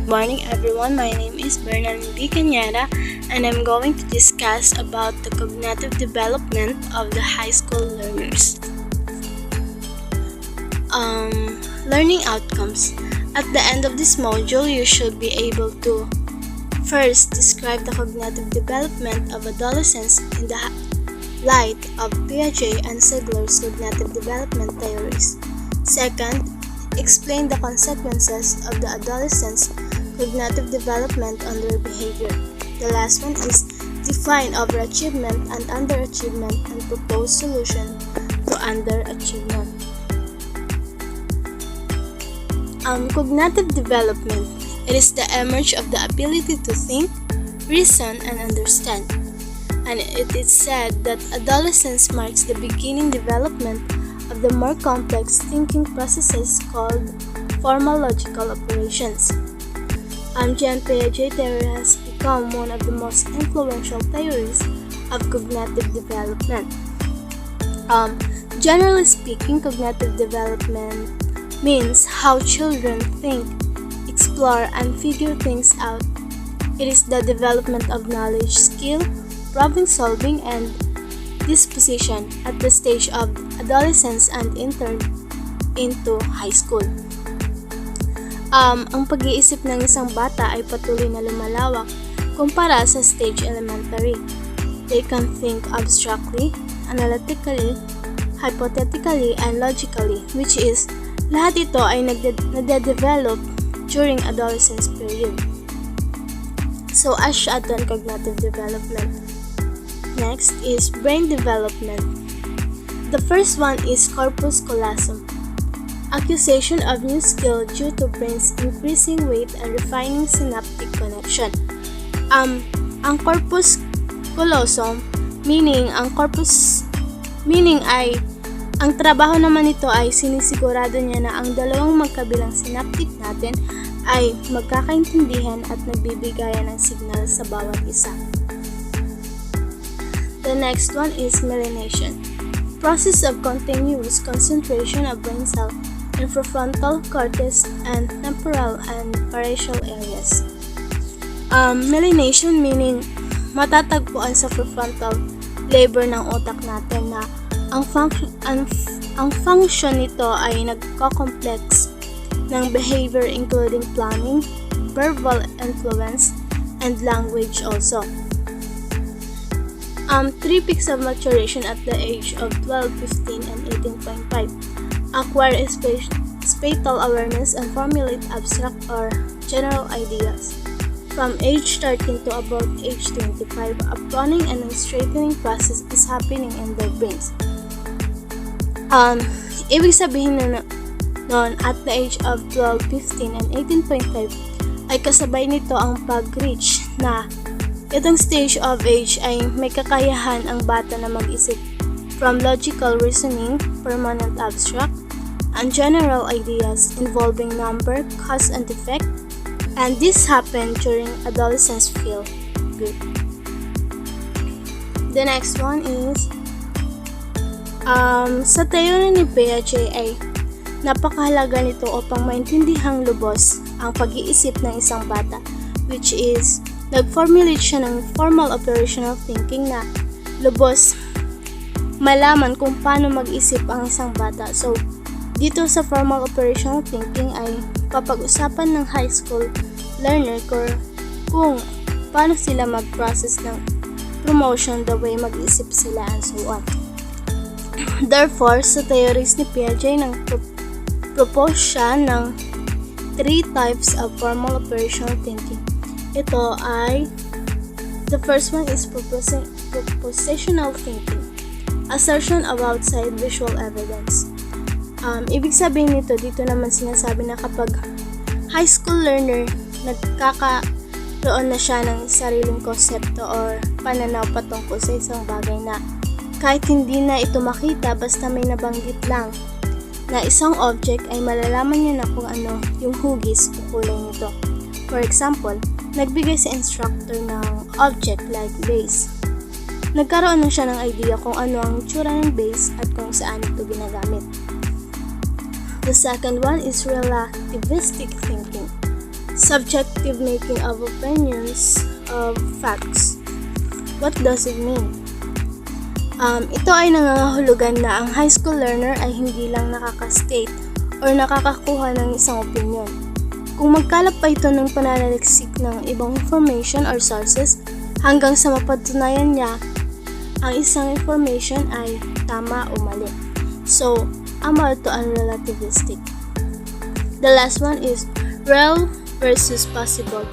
morning everyone. My name is Bernalyn Cañada and I'm going to discuss about the cognitive development of the high school learners. Learning outcomes. At the end of this module, you should be able to first describe the cognitive development of adolescents in the light of Piaget and Ziegler's cognitive development theories. Second, explain the consequences of the adolescents' cognitive development on their behavior. The last one is define overachievement and underachievement and propose solution to underachievement. Cognitive development. It is the emerge of the ability to think, reason, and understand. And it is said that adolescence marks the beginning development of the more complex thinking processes called formal logical operations. Jean Piaget theory has become one of the most influential theories of cognitive development. Generally speaking, cognitive development means how children think, explore, and figure things out. It is the development of knowledge, skill, problem solving, and disposition at the stage of adolescence and enter into high school. Ang pag-iisip ng isang bata ay patuloy na lumalawak kumpara sa stage elementary. They can think abstractly, analytically, hypothetically, and logically, which is lahat ito ay nade-develop during adolescence period. So, as siya aton cognitive development. Next is brain development. The first one is corpus callosum. Acquisition of new skill due to brain's increasing weight and refining synaptic connection. Ang corpus callosum, meaning ay ang trabaho naman nito ay sinisigurado niya na ang dalawang magkabilang synaptic natin ay magkakaintindihan at nagbibigayan ng signal sa bawat isa. The next one is myelination. Process of continuous concentration of brain cells in prefrontal cortex and temporal and parietal areas. Myelination meaning matatagpuan sa prefrontal labor ng utak natin na ang function nito ay nagko-complex ng behavior including planning, verbal influence, and language also. 3 peaks of maturation at the age of 12, 15, and 18.5. Acquire spatial awareness and formulate abstract or general ideas. From age 13 to about age 25, a planning and a straightening process is happening in their brains. Ibig sabihin na noon at the age of 12, 15, and 18.5 ay kasabay nito ang pag-reach na itong stage of age ay may kakayahan ang bata na mag-isip from logical reasoning, permanent abstract, and general ideas involving number, cause, and effect, and this happened during adolescence feel good. The next one is sa teorya ni Piaget ay napakahalaga nito upang maintindihang lubos ang pag-iisip ng isang bata, which is nag-formulate siya ng formal operational thinking na lubos malaman kung paano mag-isip ang isang bata. So, dito sa formal operational thinking ay papag-usapan ng high school learner kung paano sila mag-process ng promotion, the way mag-isip sila, and so on. Therefore, sa theories ni Piaget propose siya ng 3 types of formal operational thinking. Ito ay, the first one is propositional thinking, assertion of outside visual evidence. Ibig sabihin nito, dito naman sinasabi na kapag high school learner, nagkakaroon na siya ng sariling konsepto or pananaw patungkol sa isang bagay na kahit hindi na ito makita, basta may nabanggit lang na isang object ay malalaman niya na kung ano yung hugis o kulay nito. For example, nagbigay sa instructor ng object like base. Nagkaroon na siya ng idea kung ano ang itsura ng base at kung saan ito ginagamit. The second one is relativistic thinking. subjective making of opinions of facts. What does it mean? Ito ay nangangahulugan na ang high school learner ay hindi lang nakaka-state or nakakakuha ng isang opinion. Kung magkalap pa ito ng pananaliksik ng ibang information or sources hanggang sa mapatunayan niya ang isang information ay tama o mali. So, amal to unrelativistic. The last one is real versus possible.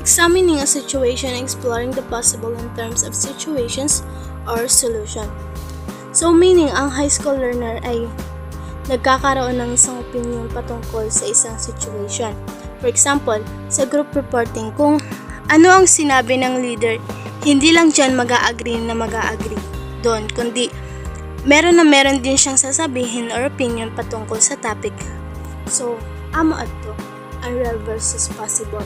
Examining a situation and exploring the possible in terms of situations or solution. So, meaning ang high school learner ay nagkakaroon ng isang opinion patungkol sa isang situation. For example, sa group reporting, kung ano ang sinabi ng leader, hindi lang dyan mag-a-agree doon, kundi meron din siyang sasabihin or opinion patungkol sa topic. So, amo ato, unreal versus possible.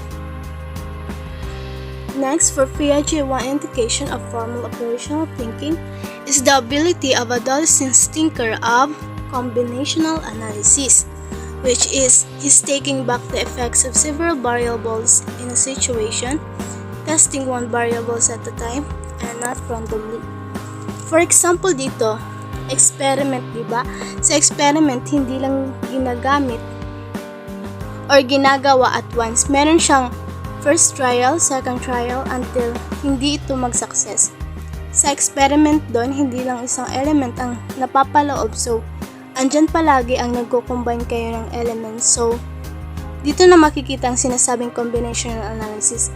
Next, for Piaget, one indication of formal operational thinking is the ability of adolescent thinker of combinational analysis, which is he's taking back the effects of several variables in a situation, testing one variables at a time, and not randomly. For example dito, experiment, diba? Sa experiment, hindi lang ginagamit or ginagawa at once. Meron siyang first trial, second trial, until hindi ito mag-success. Sa experiment doon, hindi lang isang element ang napapaloob. So, andyan palagi ang nagko-combine kayo ng elements. So, dito na makikita ang sinasabing combinational analysis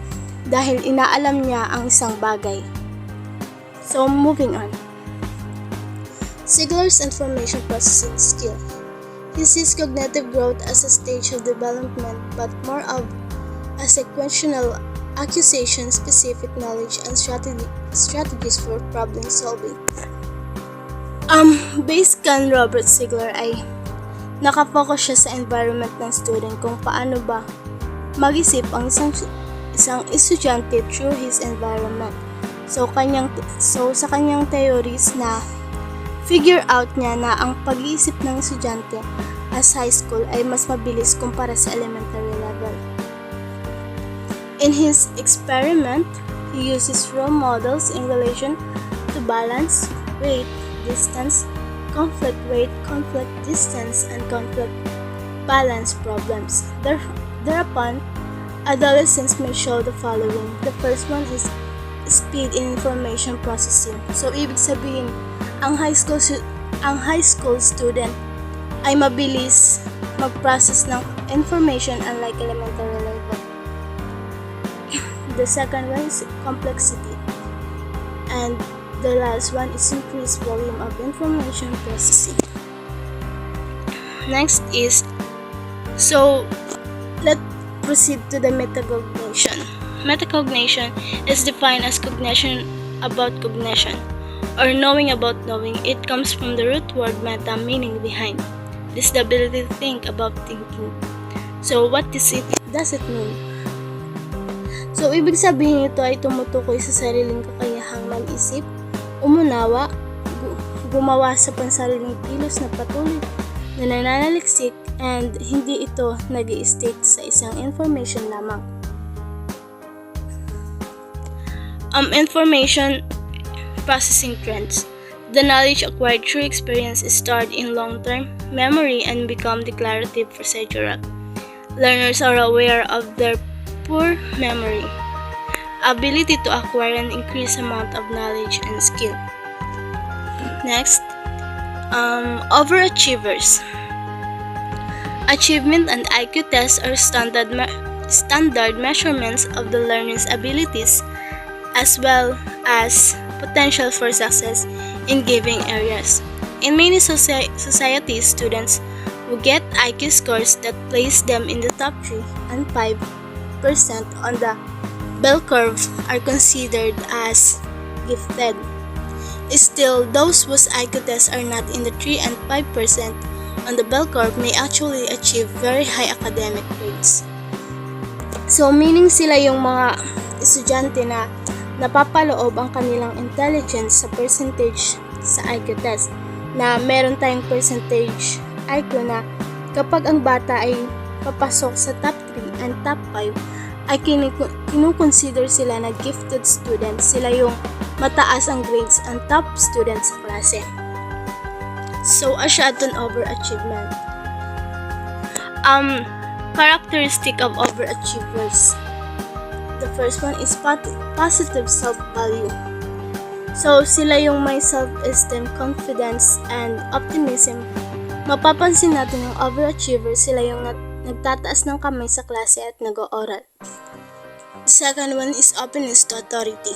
dahil inaalam niya ang isang bagay. So, moving on. Ziegler's information processing skill. He sees cognitive growth as a stage of development but more of a sequential accusation, specific knowledge, and strategies for problem solving. Based kan Robert Ziegler ay nakafocus siya sa environment ng student kung paano ba mag-isip ang isang estudyante through his environment. So sa kanyang theories na figure out niya na ang pag-iisip ng estudyante as high school ay mas mabilis kumpara sa elementary level. In his experiment, he uses role models in relation to balance, weight, distance, conflict weight, conflict distance, and conflict balance problems. Thereupon, adolescents may show the following. The first one is speed in information processing. So, ibig sabihin, ang high school student ay mabilis mag-process ng information unlike elementary level. The second one is complexity. And the last one is increased volume of information processing. Next is, so let's proceed to the metacognition. Metacognition is defined as cognition about cognition, or knowing about knowing. It comes from the root word meta, meaning behind. This is the ability to think about thinking. So what does it mean? So, ibig sabihin ito ay tumutukoy sa sariling kakayahang mag-isip, umunawa, gumawa sa pansariling kilos na patuloy na nananaliksik, and hindi ito nag-i-state sa isang information lamang. Information processing trends. The knowledge acquired through experience is stored in long-term memory and become declarative procedural. Learners are aware of their poor memory, ability to acquire an increased amount of knowledge and skill. Next, overachievers. Achievement and IQ tests are standard measurements of the learner's abilities as well as potential for success in given areas. In many societies, students who get IQ scores that place them in the top 3 and 5% on the bell curve are considered as gifted. Still, those whose IQ tests are not in the 3 and 5% on the bell curve may actually achieve very high academic grades. So, meaning sila yung mga estudyante na napapaloob ang kanilang intelligence sa percentage sa IQ test, na meron tayong percentage IQ na kapag ang bata ay papasok sa top 3 and top 5 ay kinukonsider sila na gifted students. Sila yung mataas ang grades ang top students sa klase. So, asya aton overachievement. Characteristic of overachievers. The first one is positive self-value. So, sila yung may self-esteem, confidence, and optimism. Mapapansin natin yung overachievers, sila yung nagtataas ng kamay sa klase at nag-ooral. The second one is openness to authority.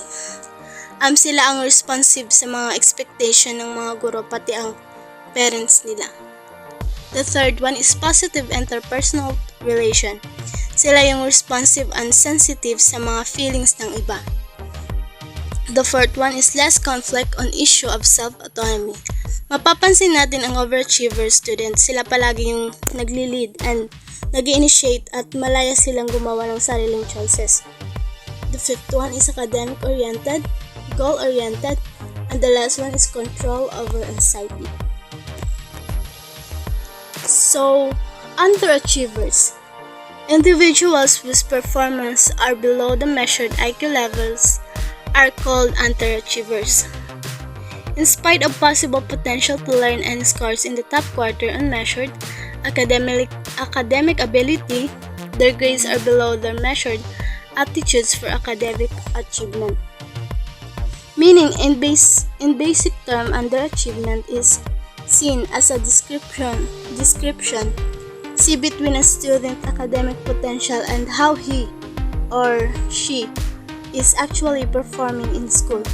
Sila ang responsive sa mga expectation ng mga guro pati ang parents nila. The third one is positive interpersonal relation. Sila yung responsive and sensitive sa mga feelings ng iba. The fourth one is less conflict on issue of self-autonomy. Mapapansin natin ang overachiever students, sila palagi yung nagli-lead and nag-initiate at malaya silang gumawa ng sariling choices. The fifth one is academic-oriented, goal-oriented, and the last one is control over anxiety. So, underachievers. Individuals whose performance are below the measured IQ levels are called underachievers. In spite of possible potential to learn and scores in the top quarter on measured academic ability, their grades are below their measured aptitudes for academic achievement. Meaning, in basic term, underachievement is seen as a description see between a student academic potential and how he or she is actually performing in school.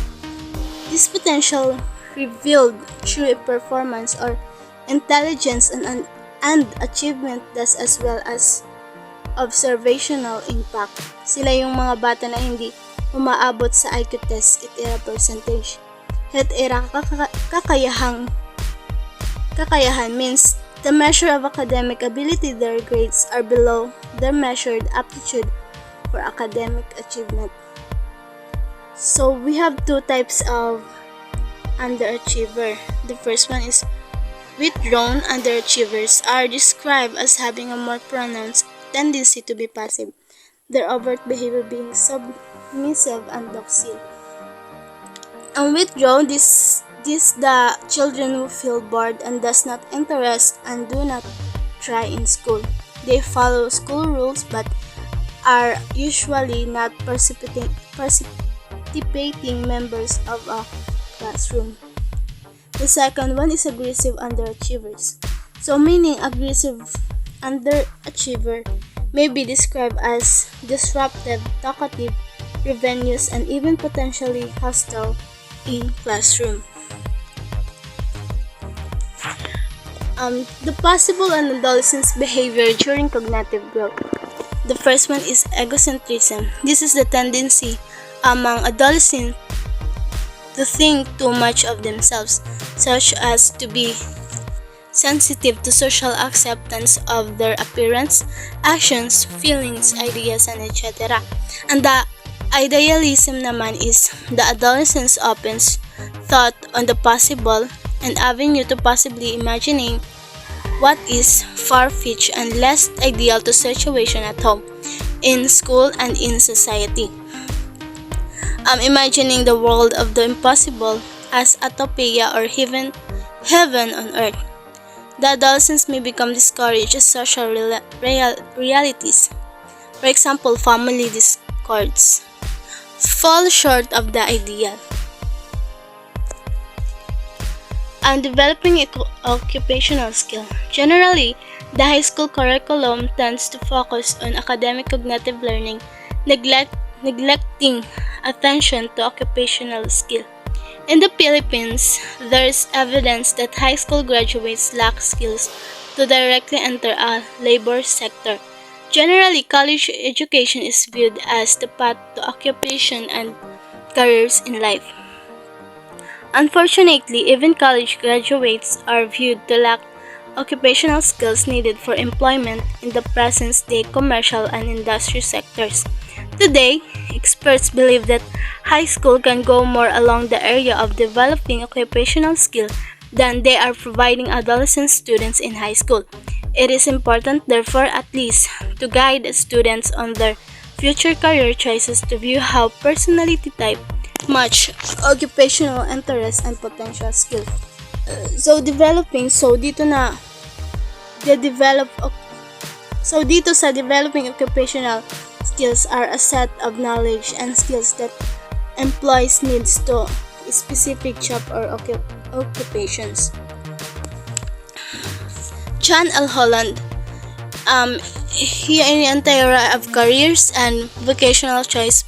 This potential revealed through a performance or intelligence and achievement does as well as observational impact. Sila yung mga bata na hindi umaabot sa IQ test it-era percentage. Het-era kakayahan means the measure of academic ability, their grades are below their measured aptitude for academic achievement. So we have two types of underachiever. The first one is withdrawn underachievers are described as having a more pronounced tendency to be passive, their overt behavior being submissive and docile. And withdrawn, this the children who feel bored and does not interest and do not try in school. They follow school rules but are usually not participating members of a classroom. The second one is aggressive underachievers. So meaning aggressive underachiever may be described as disruptive, talkative, rebellious, and even potentially hostile in classroom. The possible and adolescent's behavior during cognitive growth. The first one is egocentrism. This is the tendency among adolescents to think too much of themselves, such as to be sensitive to social acceptance of their appearance, actions, feelings, ideas, and etc. And the idealism naman is the adolescence opens thought on the possible and avenue to possibly imagining what is far-fetched and less ideal to situation at home, in school, and in society. Imagining the world of the impossible as utopia or heaven on earth. The adolescents may become discouraged as social realities. For example, family discords fall short of the ideal. And developing occupational skill. Generally, the high school curriculum tends to focus on academic cognitive learning, neglecting attention to occupational skill. In the Philippines, there is evidence that high school graduates lack skills to directly enter a labor sector. Generally, college education is viewed as the path to occupation and careers in life. Unfortunately, even college graduates are viewed to lack occupational skills needed for employment in the present-day commercial and industry sectors. Today, experts believe that high school can go more along the area of developing occupational skill than they are providing adolescent students in high school. It is important, therefore, at least to guide students on their future career choices to view how personality type match occupational interests and potential skills. Dito sa developing occupational skills are a set of knowledge and skills that employees needs to specific job or occupations. John L. Holland, he an entire of careers and vocational choice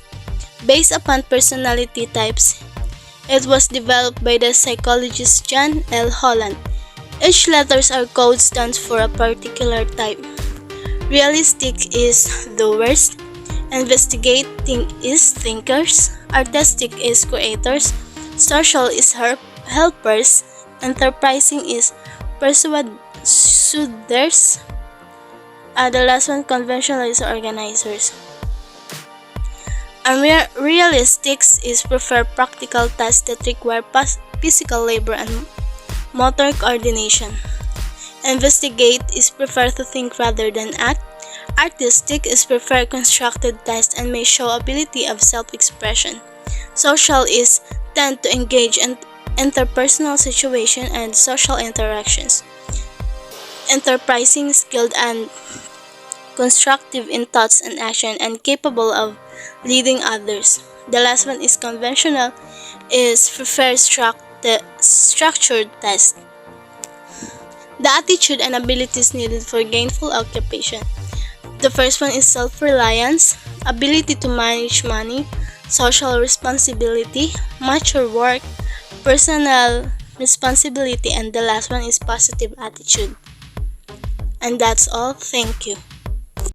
based upon personality types. It was developed by the psychologist John L. Holland. Each letters or code stands for a particular type. Realistic is doers, investigating is thinkers, artistic is creators, social is helpers, enterprising is persuaders, the last one conventional is organizers. Realistics is prefer practical tasks that require physical labor and motor coordination. Investigate is prefer to think rather than act. Artistic is prefer constructed tasks and may show ability of self-expression. Social is tend to engage in interpersonal situation and social interactions. Enterprising, skilled and constructive in thoughts and action and capable of leading others. The last one is conventional, is prefer structured tasks. The attitude and abilities needed for gainful occupation. The first one is self-reliance, ability to manage money, social responsibility, mature work, personal responsibility, and the last one is positive attitude. And that's all. Thank you.